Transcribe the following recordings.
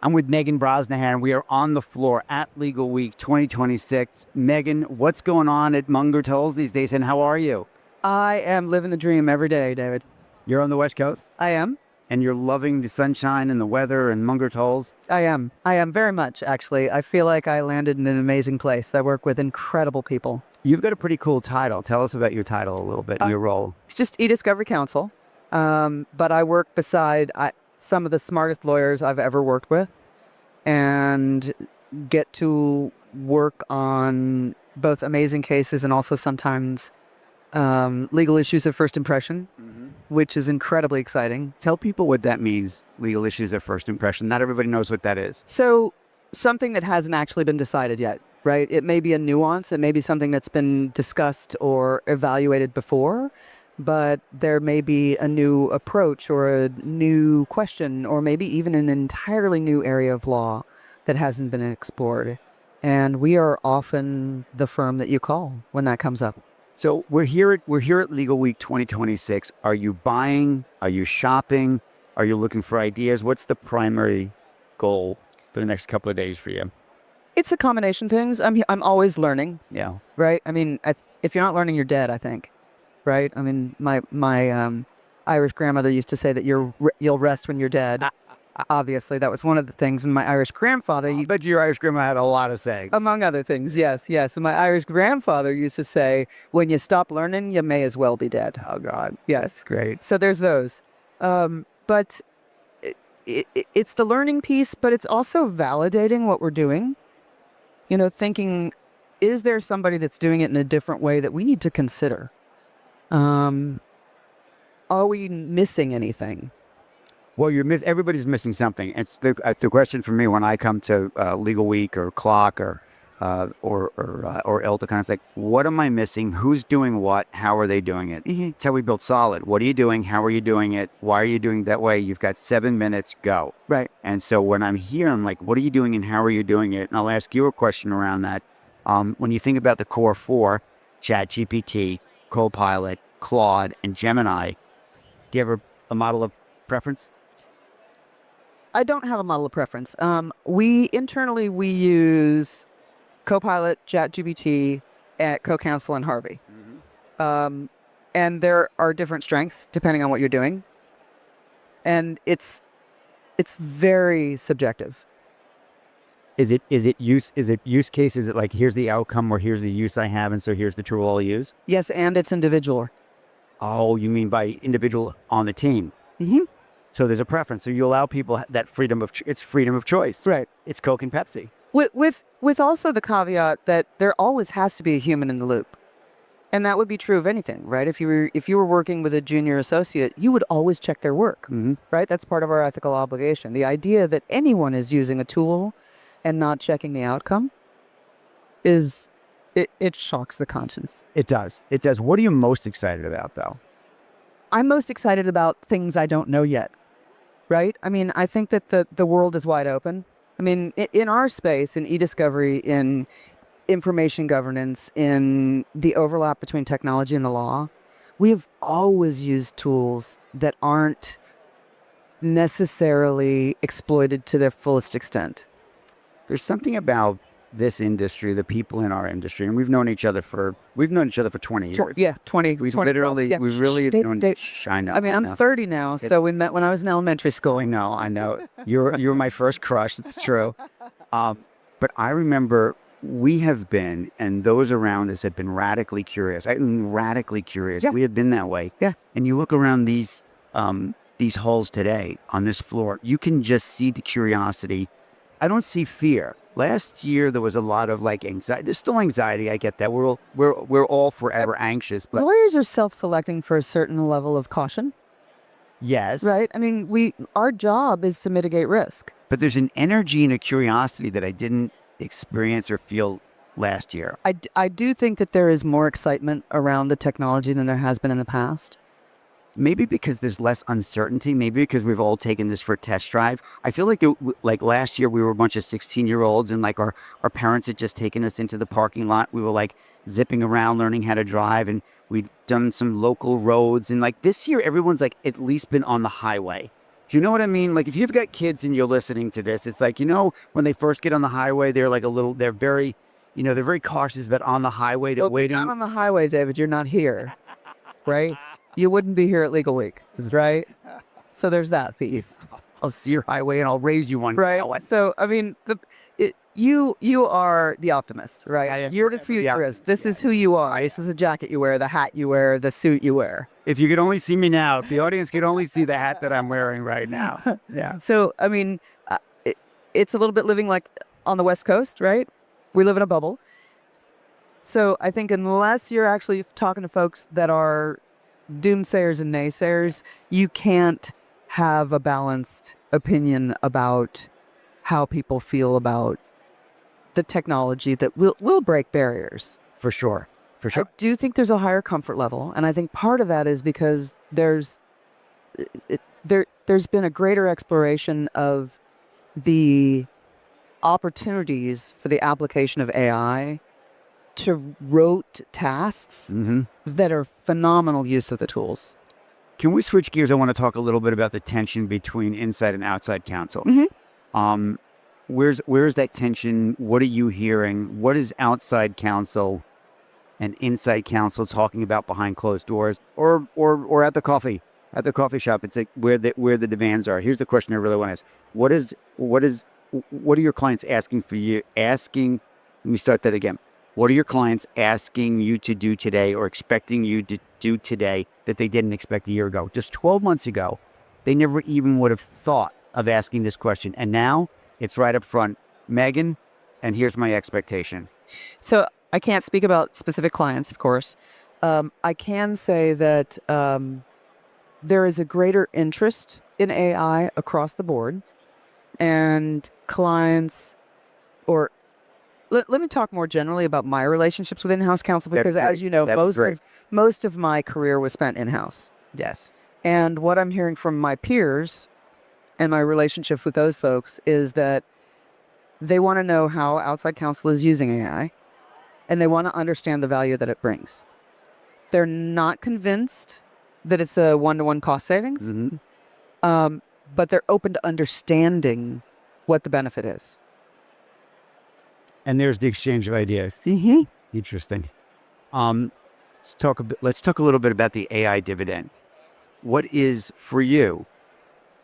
I'm with Meghan Brosnahan. We are on the floor at Legalweek 2026. Meghan, what's going on at Munger Tolls these days, and how are you? I am living the dream every day, David. You're on the West Coast, I am. and you're loving the sunshine and the weather and Munger Tolls. I am. I am very much, actually. I feel like I landed in an amazing place. I work with incredible people. You've got a pretty cool title. Tell us about your title a little bit and your role. It's just eDiscovery Counsel. But I work beside some of the smartest lawyers I've ever worked with and get to work on both amazing cases and also sometimes legal issues of first impression, which is incredibly exciting. Tell people what that means, legal issues of first impression. Not everybody knows what that is. So something that hasn't actually been decided yet, right? It may be a nuance. It may be something that's been discussed or evaluated before, but there may be a new approach or a new question or maybe even an entirely new area of law that hasn't been explored. And we are often the firm that you call when that comes up. So we're here at Legal Week 2026. Are you buying? Are you shopping? Are you looking for ideas? What's the primary goal for the next couple of days for you? It's a combination of things. I'm always learning. Yeah. Right. I mean, if you're not learning, you're dead, I think. Right. I mean, my Irish grandmother used to say that you'll rest when you're dead. Obviously, that was one of the things. And my Irish grandfather, I bet your Irish grandma had a lot of sayings. among other things, yes. And my Irish grandfather used to say, when you stop learning, you may as well be dead. Oh, God. Yes. That's great. So there's those. But it's the learning piece, but it's also validating what we're doing. You know, thinking, is there somebody that's doing it in a different way that we need to consider? Are we missing anything? Well, everybody's missing something. It's the question for me when I come to Legal Week or Clock or ILTA, kind of like, what am I missing? Who's doing what? How are they doing it? It's how we build solid. What are you doing? How are you doing it? Why are you doing it that way? You've got 7 minutes, go. Right. And so when I'm here, I'm like, what are you doing and how are you doing it? And I'll ask you a question around that. When you think about the core four, ChatGPT, Copilot, Claude, and Gemini, do you have a model of preference? I don't have a model of preference. We use Copilot, ChatGPT, at Counsel and Harvey. And there are different strengths depending on what you're doing. And it's very subjective. Is it use case? Is it like, here's the outcome or here's the use I have and so here's the tool I'll use? Yes, and it's individual. Oh, you mean by individual on the team? So there's a preference. So you allow people that freedom of choice. Right. It's Coke and Pepsi. With also the caveat that there always has to be a human in the loop. And that would be true of anything, right? If you were working with a junior associate, you would always check their work, right? That's part of our ethical obligation. The idea that anyone is using a tool and not checking the outcome it shocks the conscience. It does. It does. What are you most excited about, though? I'm most excited about things I don't know yet, right? I mean, I think that the world is wide open. I mean, in our space, in eDiscovery, in information governance, in the overlap between technology and the law, we have always used tools that aren't necessarily exploited to their fullest extent. There's something about this industry, the people in our industry, and we've known each other for 20 years. Yeah, 20. We've 20 literally, yeah. we've really known. I know. I mean, I'm 30 now, so we met when I was in elementary school. I know. You were my first crush. It's true. But I remember we have been, and those around us have been radically curious. Radically curious. Yeah. We have been that way. Yeah. And you look around these halls today on this floor, you can just see the curiosity. I don't see fear. Last year there was a lot of like anxiety. There's still anxiety. I get that. We're all forever anxious. But lawyers are self-selecting for a certain level of caution. Yes. Right. I mean, our job is to mitigate risk. But there's an energy and a curiosity that I didn't experience or feel last year. I do think that there is more excitement around the technology than there has been in the past. Maybe because there's less uncertainty. Maybe because we've all taken this for a test drive. I feel like last year we were a bunch of 16-year-olds and like our parents had just taken us into the parking lot. We were like zipping around learning how to drive, and we'd done some local roads. And like this year, everyone's like at least been on the highway. Do you know what I mean? Like if you've got kids and you're listening to this, it's like, when they first get on the highway, they're very, they're very cautious, but on the highway to Well, if you're waiting. not on the highway, David, you're not here, right? You wouldn't be here at Legal Week, right? So there's that piece. I'll see your highway and I'll raise you one. Right. Cowen. So I mean, you are the optimist, right? I am You're the forever the futurist. optimist, This is who you are. This is the jacket you wear, the hat you wear, the suit you wear. If you could only see me now, if the audience could only see the hat that I'm wearing right now. Yeah. So I mean, it's a little bit living like on the West Coast, right? We live in a bubble. So I think unless you're actually talking to folks that are doomsayers and naysayers, you can't have a balanced opinion about how people feel about the technology that will break barriers. For sure. For I sure. do think there's a higher comfort level, and I think part of that is because there's been a greater exploration of the opportunities for the application of AI to rote tasks that are phenomenal use of the tools. Can we switch gears? I want to talk a little bit about the tension between inside and outside counsel. Where's that tension? What are you hearing? What is outside counsel and inside counsel talking about behind closed doors, or at the coffee shop? It's like where the demands are. Here's the question I really want to ask: What are your clients asking for you? Let me start that again. What are your clients asking you to do today or expecting you to do today that they didn't expect a year ago? Just 12 months ago, they never even would have thought of asking this question. And now it's right up front. Meghan, and here's my expectation. So I can't speak about specific clients, of course. I can say that there is a greater interest in AI across the board. And clients, or let me talk more generally about my relationships with in-house counsel, because as you know, most of my career was spent in-house. Yes. And what I'm hearing from my peers and my relationships with those folks is that they want to know how outside counsel is using AI, and they want to understand the value that it brings. They're not convinced that it's a one-to-one cost savings, but they're open to understanding what the benefit is. And there's the exchange of ideas. Interesting. Let's talk a little bit about the AI dividend. What is for you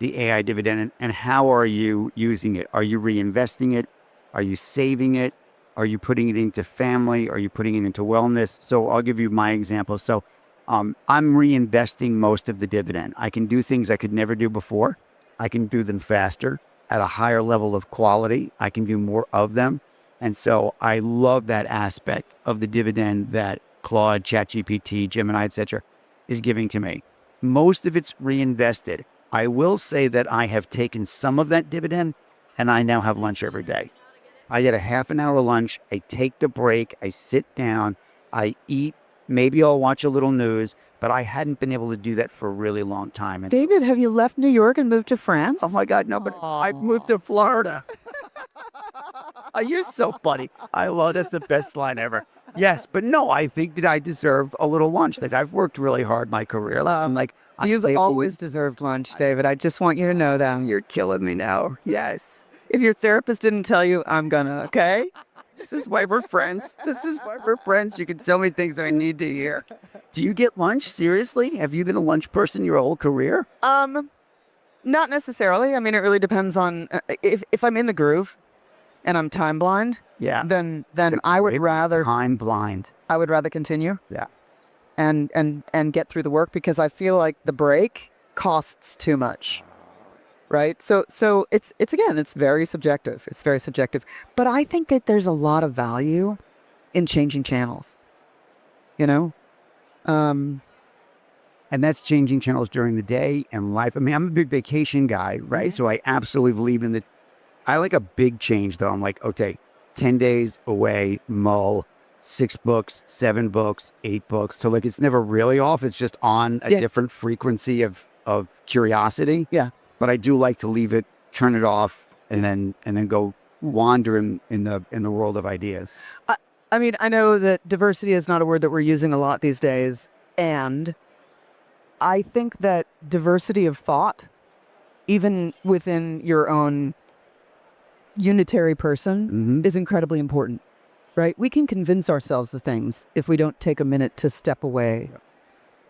the AI dividend, and how are you using it? Are you reinvesting it? Are you saving it? Are you putting it into family? Are you putting it into wellness? So I'll give you my example. So I'm reinvesting most of the dividend. I can do things I could never do before. I can do them faster at a higher level of quality. I can do more of them. And so I love that aspect of the dividend that Claude, ChatGPT, Gemini, etc. is giving to me. Most of it's reinvested. I will say that I have taken some of that dividend and I now have lunch every day. I get a half an hour lunch. I take the break. I sit down. I eat. Maybe I'll watch a little news, but I hadn't been able to do that for a really long time. And David, have you left New York and moved to France? oh my God, no, but I've moved to Florida. You're so funny. I love that's the best line ever. Yes, but no, I think that I deserve a little lunch. Like I've worked really hard my career. I'm like, You've always deserved lunch, David. I just want you to know that. You're killing me now. Yes. If your therapist didn't tell you, I'm gonna, okay? This is why we're friends. This is why we're friends. You can tell me things that I need to hear. Do you get lunch? Seriously? Have you been a lunch person your whole career? Not necessarily. I mean, it really depends on if I'm in the groove and I'm time blind. Yeah. Then I would rather time blind. I would rather continue. Yeah. And get through the work, because I feel like the break costs too much. Right. So it's again, it's very subjective. It's very subjective. But I think that there's a lot of value in changing channels. You know? And that's changing channels during the day and life. I mean, I'm a big vacation guy, right? So I absolutely believe in I like a big change though. I'm like, okay, 10 days away, mull, 6 books, 7 books, 8 books. So like, it's never really off. It's just on a different frequency of curiosity. Yeah. But I do like to leave it, turn it off, and then go wander in the world of ideas. I mean, I know that diversity is not a word that we're using a lot these days, and I think that diversity of thought even within your own unitary person, is incredibly important, right? We can convince ourselves of things if we don't take a minute to step away.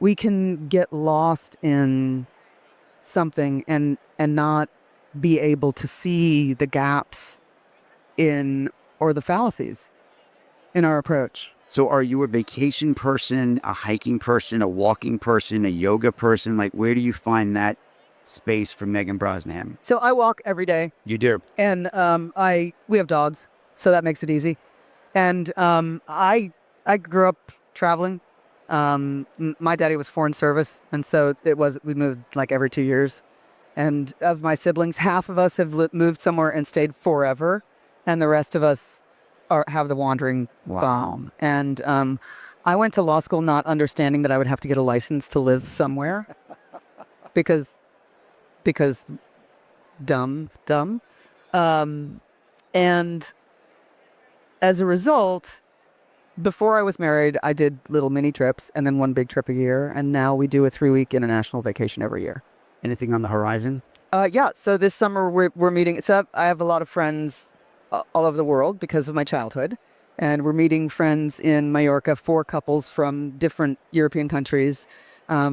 We can get lost in something and not be able to see the gaps in or the fallacies in our approach. So are you a vacation person, a hiking person, a walking person, a yoga person? Like, where do you find that space for Meghan Brosnahan? So I walk every day, You do. and we have dogs, so that makes it easy. And I grew up traveling. My daddy was foreign service, and so we moved like every 2 years. And of my siblings, half of us have moved somewhere and stayed forever, and the rest of us have the wandering bomb. And I went to law school not understanding that I would have to get a license to live somewhere, because dumb. And as a result, before I was married, I did little mini trips and then one big trip a year, and now we do a 3-week international vacation every year. Anything on the horizon? Yeah. So this summer we're meeting. So I have a lot of friends all over the world because of my childhood, and we're meeting friends in Mallorca, 4 couples from different European countries,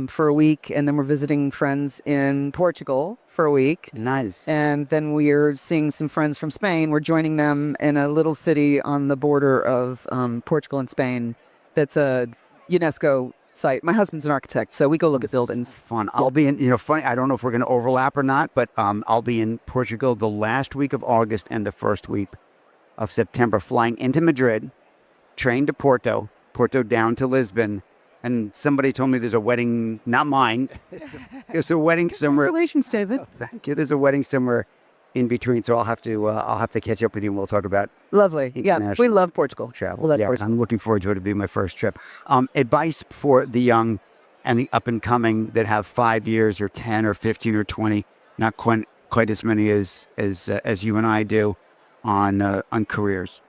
for a week, and then we're visiting friends in Portugal for a week. Nice. And then we're seeing some friends from Spain. We're joining them in a little city on the border of Portugal and Spain. That's a UNESCO site. My husband's an architect, so we go look at buildings. Fun. I'll be in, funny, I don't know if we're going to overlap or not, but I'll be in Portugal the last week of August and the first week of September, flying into Madrid, train to Porto down to Lisbon. And somebody told me there's a wedding, not mine. There's a wedding somewhere. Congratulations, David. Thank you. There's a wedding somewhere in between, so I'll have to catch up with you, and we'll talk about Lovely. Yeah, we love Portugal. travel. We love Yeah, Portugal. I'm looking forward to it. It'll be my first trip. Advice for the young and the up and coming that have 5 years or 10 or 15 or 20, not quite as many as you and I do, on careers.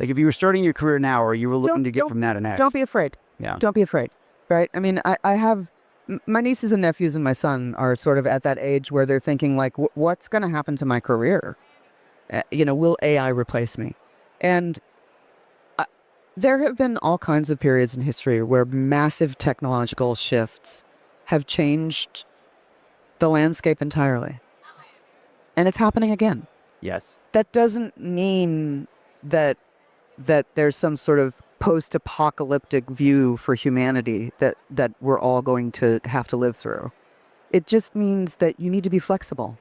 Like, if you were starting your career now, or you were looking to get from that to next. Don't be afraid. Yeah. Don't be afraid. Right? I mean, I have my nieces and nephews and my son are sort of at that age where they're thinking like, what's going to happen to my career? Will AI replace me? And there have been all kinds of periods in history where massive technological shifts have changed the landscape entirely. And it's happening again. Yes. That doesn't mean that there's some sort of post-apocalyptic view for humanity that we're all going to have to live through. It just means that you need to be flexible.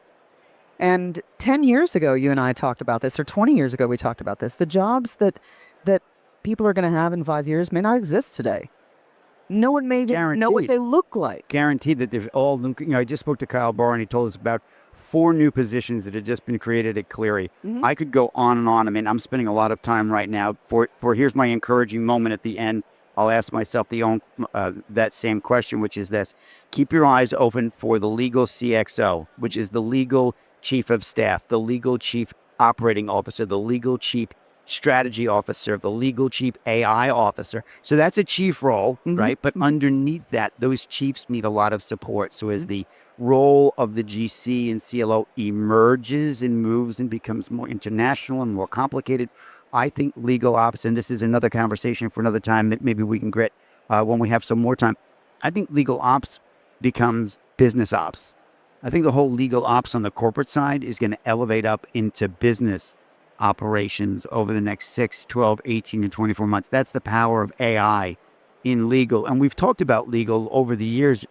And 10 years ago, you and I talked about this, or 20 years ago, we talked about this. The jobs that people are going to have in 5 years may not exist today. No one may even know what they look like. Guaranteed that there's all, I just spoke to Kyle Barr, and he told us about 4 new positions that had just been created at Cleary. I could go on and on. I mean, I'm spending a lot of time right now for here's my encouraging moment at the end. I'll ask myself that same question, which is this: keep your eyes open for the legal CXO, which is the legal chief of staff, the legal chief operating officer, the legal chief strategy officer, the legal chief AI officer. So that's a chief role, right? But underneath that, those chiefs need a lot of support. So as the role of the GC and CLO emerges and moves and becomes more international and more complicated, I think legal ops, and this is another conversation for another time that maybe we can grit when we have some more time. I think legal ops becomes business ops. I think the whole legal ops on the corporate side is going to elevate up into business operations over the next 6, 12, 18, and 24 months. That's the power of AI in legal. And we've talked about legal over the years,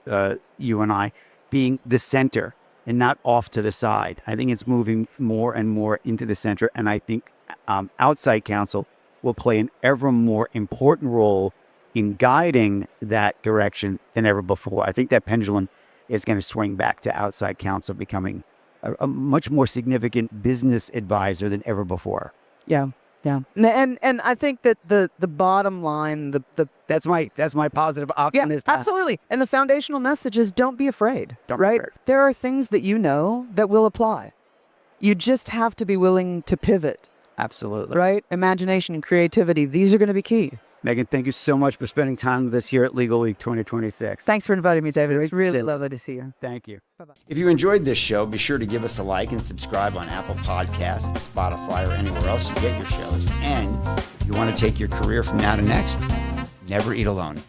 you and I, being the center and not off to the side. I think it's moving more and more into the center. And I think outside counsel will play an ever more important role in guiding that direction than ever before. I think that pendulum is going to swing back to outside counsel becoming a much more significant business advisor than ever before. Yeah. And I think that the bottom line, that's my positive optimism. Yeah, absolutely. And the foundational message is don't be afraid. Don't be right? afraid. There are things that that will apply. You just have to be willing to pivot. Absolutely. Right? Imagination and creativity, these are going to be key. Meghan, thank you so much for spending time with us here at Legal Week 2026. Thanks for inviting me, David. Great It's to really see you. lovely to see you. Thank you. Bye-bye. If you enjoyed this show, be sure to give us a like and subscribe on Apple Podcasts, Spotify, or anywhere else you get your shows. And if you want to take your career from now to next, never eat alone.